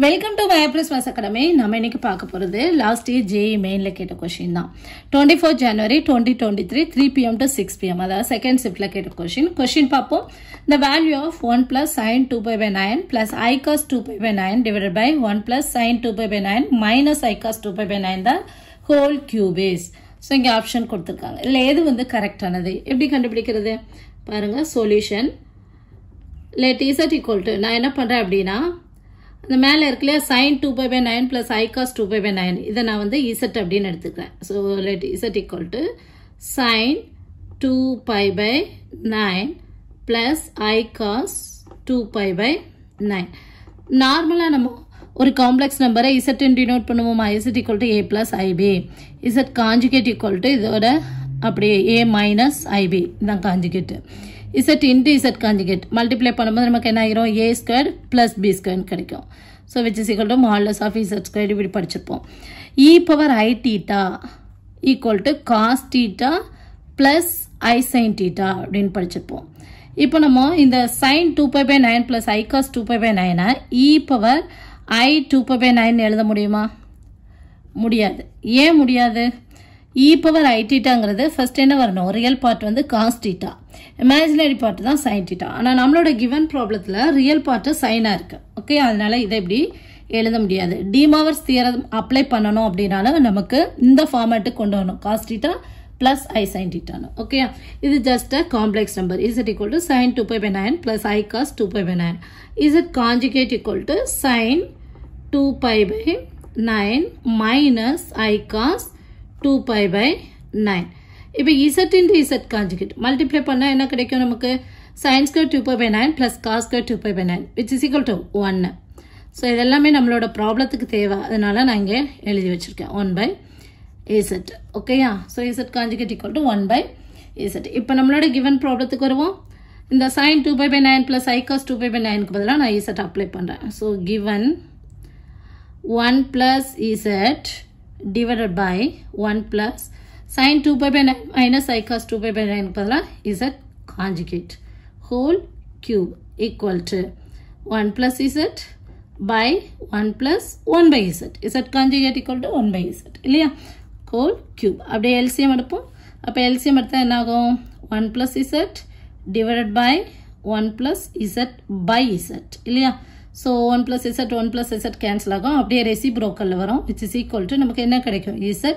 Welcome to Viapress Maths Academy. நம்ம இன்னைக்கு பார்க்க போறது லாஸ்ட் இயர் JEE மெயின்ல கேட்ட क्वेश्चन தான். 24 January 2023 3 pm to 6 pm அதாவது செகண்ட் ஷிஃப்ட்ல கேட்ட क्वेश्चन பாப்போம். The value of 1 plus sin 2 pi by 9 plus I cos 2 pi by 9 divided by 1 plus sin 2 pi by 9 minus I cos 2 pi by 9 the whole cube is. So இங்க option கொடுத்திருக்காங்க. இல்ல எது வந்து கரெக்ட்டானது? எப்படி கண்டுபிடிக்கிறது? பாருங்க solution. Let z equal to நான் என்ன பண்றேன் அப்படினா அந்த மேல இருக்குல sin 2 pi by 9 plus I cos 2 pi by 9 இத நான் வந்து z அப்படினு எடுத்துக்கிறேன். So let z equal to sin 2 pi by 9 plus I cos 2 pi by 9. நார்மலா நம்ம ஒரு காம்ப்ளெக்ஸ் நம்பரை z ன்னு டினோட் பண்ணுவோமா? z equal to a plus ib. z conjugate equal to இதோட அப்படியே a minus ib இதான் conjugate. z into z conjugate multiply பண்ணும்போது நமக்கு என்ன ஆயிரும்? a squared plus b squared கிடைக்கும். So which is equal to modulus of z squared இப்படி படிச்சிருப்போம். e power I theta equal to cos theta plus I sin theta அப்படின்னு படிச்சிருப்போம். இப்போ நம்ம இந்த sin 2 pi by 9 plus I cos 2 pi by 9 e power I 2 pi by 9 எழுத முடியுமா? முடியாது. ஏன் முடியாது? e power I thetaங்கிறது first என்ன வரணும்? ரியல் பார்ட் வந்து cos theta. இமேஜினரி பார்ட் தான் sin theta. ஆனா நம்மளோட given ப்ராப்ளத்துல ரியல் பார்ட் சைனா இருக்கு. ஓகே, அதனால இதை இப்படி எழுத முடியாது. De Moivre's தியரம் அப்ளை பண்ணனும் அப்படினால நமக்கு இந்த ஃபார்மேட்டுக்கு கொண்டு வரணும். cos theta plus I sin theta. Okay, இது just a complex number. z equal to sin 2 pi by 9 plus I cos 2 pi by 9. z conjugate equal to sin 2 pi by 9 minus I cos 2 pi by 9. இப்போ z into z conjugate multiply பண்ணா என்ன கிடைக்கும் நமக்கு? sin square 2 pi by 9 plus cos square 2 pi by 9 which is equal to 1. So இதெல்லாமே நம்மளோட ப்ராப்ளத்துக்கு தேவை. அதனால நான் இங்கே எழுதி வச்சிருக்கேன் 1 by z. ஓகேயா? So z conjugate equal to 1 by z. இப்போ நம்மளோட given ப்ராப்ளத்துக்கு வருவோம். இந்த sin 2 pi by 9 plus I cos 2 pi by 9 க்கு பதிலா நான் z அப்ளை பண்றேன். So given 1 plus z divided by 1 plus sin 2 pi by 9 minus I cos 2 pi by 9 பதிலா z conjugate whole cube equal to 1 plus z by 1 plus 1 by z. z conjugate equal to 1 by z. இல்லையா? whole cube. அப்படியே LCM எடுப்போம். அப்ப LCM எடுத்தா என்ன ஆகும்? 1 plus z divided by 1 plus z by z. இல்லையா? So 1 plus z 1 plus z cancel ஆகும். அப்படியே reciprocal வரும் which is equal to நமக்கு என்ன கிடைக்கும்? z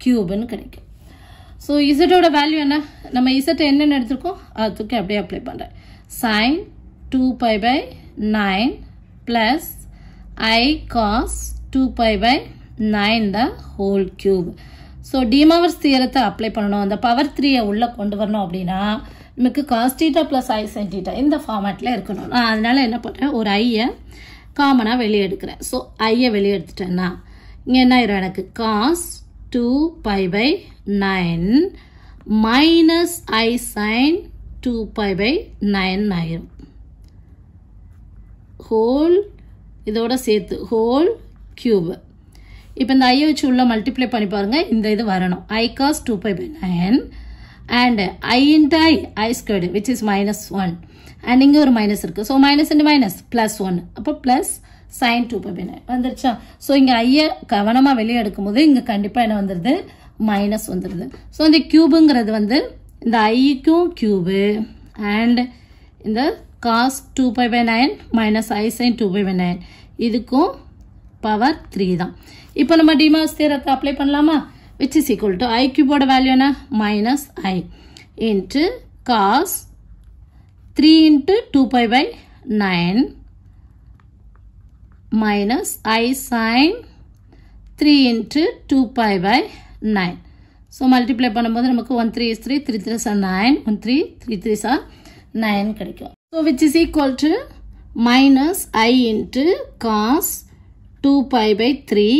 cube ன்னு கிடைக்கும். So z ஓட வேல்யூ என்ன? நம்ம z என்னன்னு எடுத்துக்கோம், அதுக்கு அப்படியே அப்ளை பண்றேன். sin 2 pi by 9 plus I cos 2 pi by 9 the whole cube. So De Moivre's தியரத்தை அப்ளை பண்ணணும். அந்த பவர் 3 உள்ள கொண்டு வரணும் அப்படின்னா நமக்கு cos theta plus I sin theta இந்த ஃபார்மேட்ல இருக்கணும். நான் அதனால என்ன பண்றேன்? ஒரு I காமனா வெளியே எடுக்கிறேன். So I வெளியே எடுத்துட்டேன்னா இங்க என்ன ஆயிரும்? எனக்கு cos 2 pi by 9 minus I sin 2 pi by 9 ஆயிரும். whole இதோட சேர்த்து whole cube. இப்போ இந்த I வச்சு உள்ள மல்டிப்ளை பண்ணி பாருங்க. இந்த இது வரணும். I cos 2 pi by 9 and I into I squared which is minus 1 and இங்க ஒரு minus இருக்கு. So minus into minus plus 1. அப்போ plus sin 2 pi by 9 வந்துருச்சா? So இங்க I கவனமா வெளியே எடுக்கும்போது இங்க கண்டிப்பா என்ன வந்துருது? மைனஸ் வந்துருது. So இந்த கியூபுங்கிறது வந்து இந்த ஐக்கும் கியூபு and இந்த cos 2 pi by 9 minus I sin 2 pi by 9 இதுக்கும் பவர் 3 தான். இப்போ நம்ம De Moivre's தியரத்தை அப்ளை பண்ணலாமா? which is equal to I cube ஓட வேல்யூ என்ன? minus I into cos 3 into 2 pi by 9 minus I sin 3 into 2 pi by 9. So multiply பண்ணும்போது நமக்கு 1 3 is 3 3 3 are 9 1 3 3 3 are 9 கிடைக்கும். So which is equal to minus I into cos 2 pi by 3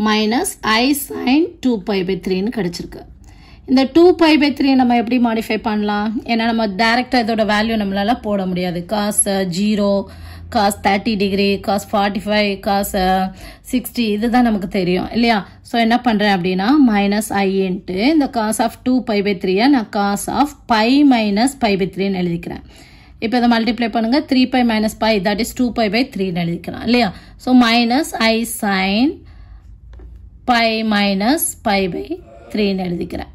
minus I sin 2 pi by 3 ன்னு கிடைச்சிருக்கு. இந்த 2 pi by 3 நம்ம எப்படி modify பண்ணலாம்? ஏன்னா நம்ம டைரக்டா இதோட வேல்யூ நம்மளால போட முடியாது. cos 0 cos 30 degree cos 45 cos 60 இதுதான் நமக்கு தெரியும் இல்லையா? சோ என்ன பண்றேன் அப்படின்னா minus I into இந்த cos of 2 pi by 3 நான் cos of pi minus pi by 3 ன்னு எழுதிக்கிறேன். இப்போ இதை மல்டிப்ளை பண்ணுங்க 3 pi minus pi that is 2 pi by 3 எழுதிக்கலாம் இல்லையா so minus I sin pi minus pi by 3 எழுதிக்கிறேன்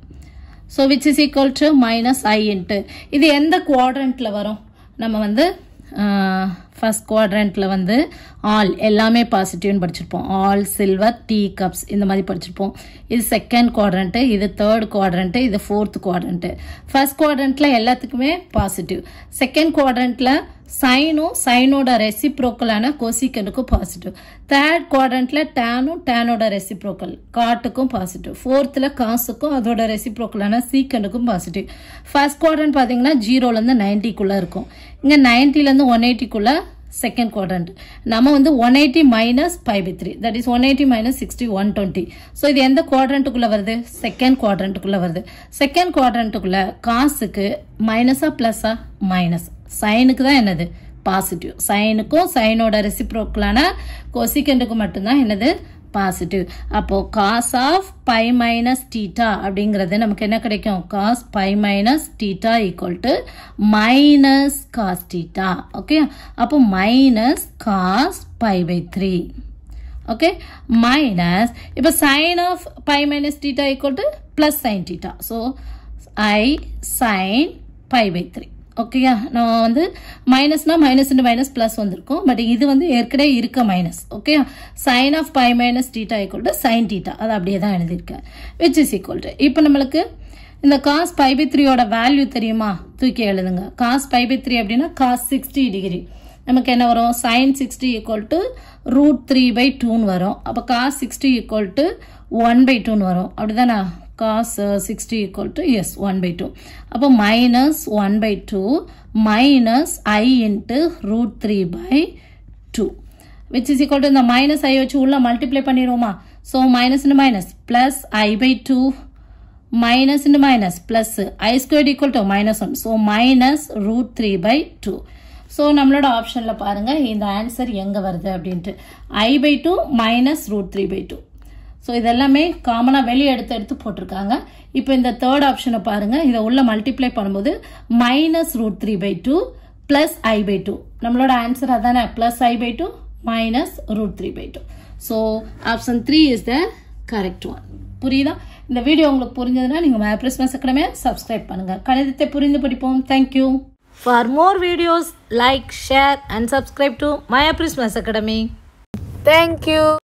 so which is equal to minus I into இது எந்த குவாட்ரண்ட்டில் வரும் நம்ம வந்து ஃபர்ஸ்ட் குவாட்ரண்ட்ல வந்து ஆல் எல்லாமே பாசிட்டிவ்னு படிச்சிருப்போம் ஆல் சில்வர் டீ கப்ஸ் இந்த மாதிரி படிச்சிருப்போம் இது செகண்ட் குவாட்ரண்ட் இது தேர்ட் குவாட்ரண்ட் இது ஃபோர்த் குவாட்ரண்ட் ஃபர்ஸ்ட் குவாட்ரண்ட்ல எல்லாத்துக்குமே பாசிட்டிவ் செகண்ட் குவாட்ரண்ட்ல சைனும் சைனோட ரெசிப்ரோக்கலான கோசிகண்டுக்கும் பாசிட்டிவ் தேர்ட் குவாட்ரண்ட்ல டேனும் டேனோட ரெசிப்ரோக்கல் காட்டுக்கும் பாசிட்டிவ் ஃபோர்த்தில் காசுக்கும் அதோட ரெசிப்ரோக்கலான சீக்கண்டுக்கும் பாசிட்டிவ் ஃபர்ஸ்ட் குவாட்ரண்ட் பார்த்தீங்கன்னா 0லேருந்து 90க்குள்ளே இருக்கும் இங்கே 90லேருந்து 180க்குள்ளே செகண்ட் குவாட்ரண்ட் நம்ம வந்து 180 minus pi by 3 that is 180 minus 60 120 so இது எந்த குவாட்ரண்ட்டுக்குள்ள வருது செகண்ட் குவாட்ரண்ட்டுக்குள்ள வருது செகண்ட் குவாட்ரண்ட்டுக்குள்ள காசுக்கு மைனஸா பிளஸா மைனஸ் சைனுக்கு தான் என்னது பாசிட்டிவ் சைனுக்கும் சைனோட ரெசிப்ரோக்கலான கோசிகண்டுக்கும் மட்டும்தான் என்னது பாசிட்டிவ் அப்போ cos of pi minus theta அப்படிங்கிறது நமக்கு என்ன கிடைக்கும் cos pi minus theta equal to minus cos theta okay அப்போ minus cos pi by 3 okay minus இப்போ sin of pi minus theta equal to plus sin theta so I sin pi by 3 ஓகேயா நான் வந்து மைனஸ்னா minus into minus plus வந்திருக்கும் but இது வந்து ஏற்கனவே இருக்க மைனஸ் ஓகேயா sine of pi minus theta equal to sine theta அது அப்படியே தான் எழுதியிருக்கேன் விச் இஸ் ஈக்குவல் டு இப்போ நம்மளுக்கு இந்த காஸ் பை பை 3யோட வேல்யூ தெரியுமா தூக்கி எழுதுங்க காஸ் பை பை 3 அப்படின்னா காஸ் 60 டிகிரி நமக்கு என்ன வரும் sine 60 equal to root 3 by 2 வரும் அப்போ காஸ் 60 ஈக்குவல் டு 1 by 2 வரும் அப்படிதானா cos 60 equal to yes 1 by 2 அப்போ minus 1 by 2 minus I into root 3 by 2 which is equal to இந்த minus I வச்சு உள்ள multiply பண்ணிருவோமா so minus into minus plus I by 2 minus into minus plus I squared equal to minus 1 so minus root 3 by 2 so நம்மளோட ஆப்ஷன்ல பாருங்க இந்த answer எங்க வருது அப்படின்ட்டு I by 2 minus root 3 by 2 so இதெல்லாமே காமனாக வெளியே எடுத்து போட்டிருக்காங்க இப்போ இந்த தேர்ட் ஆப்ஷனை பாருங்க இதை உள்ள மல்டிப்ளை பண்ணும்போது minus root 3 by 2 plus I by 2 நம்மளோட ஆன்சர் அதானே plus I by 2 minus root 3 by 2 so option 3 is the correct one புரியுதா இந்த வீடியோ உங்களுக்கு புரிஞ்சதுன்னா நீங்கள் மேப்ரிஸ் மேத்ஸ் அகாடமியை சப்ஸ்கிரைப் பண்ணுங்க கணிதத்தை புரிந்து படிப்போம் thank you for more videos like share and subscribe to MyApris Maths Academy. Thank you.